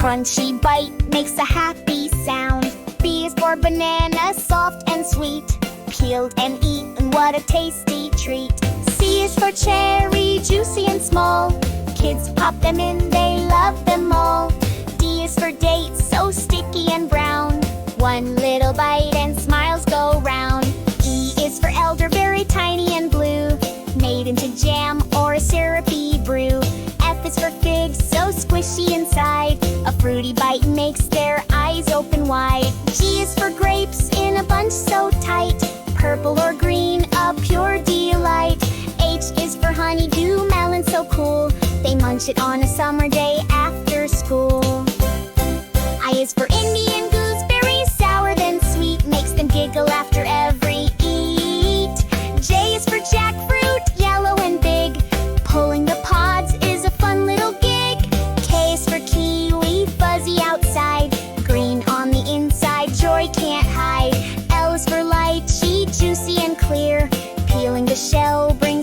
crunchy bite makes a happy sound. B is for banana, soft and sweet, peeled and eaten, what a tasty treat. C is for cherry, juicy and small, kids pop them in, they love them all. D is for date, so sticky and brown, one little bite and smiles go round. E is for elderberry, tiny and blue, made into jam or a syrupy brew. F is for fig, so squishy inside, a fruity bite makes their eyes open wide. G is for grapes, in a bunch so tight, purple or green, a pure delight. H is for honeydew, melon so cool, they munch it on a summer day after school. I is for Indian gooseberry, sour then sweet, makes them giggle after every eat. J is for jackfruit, yellow and big, pulling the pods is a fun little gig. K is for kiwi, fuzzy outside, green on the inside, joy can't hide. L is for lychee, juicy and clear, peeling the shell brings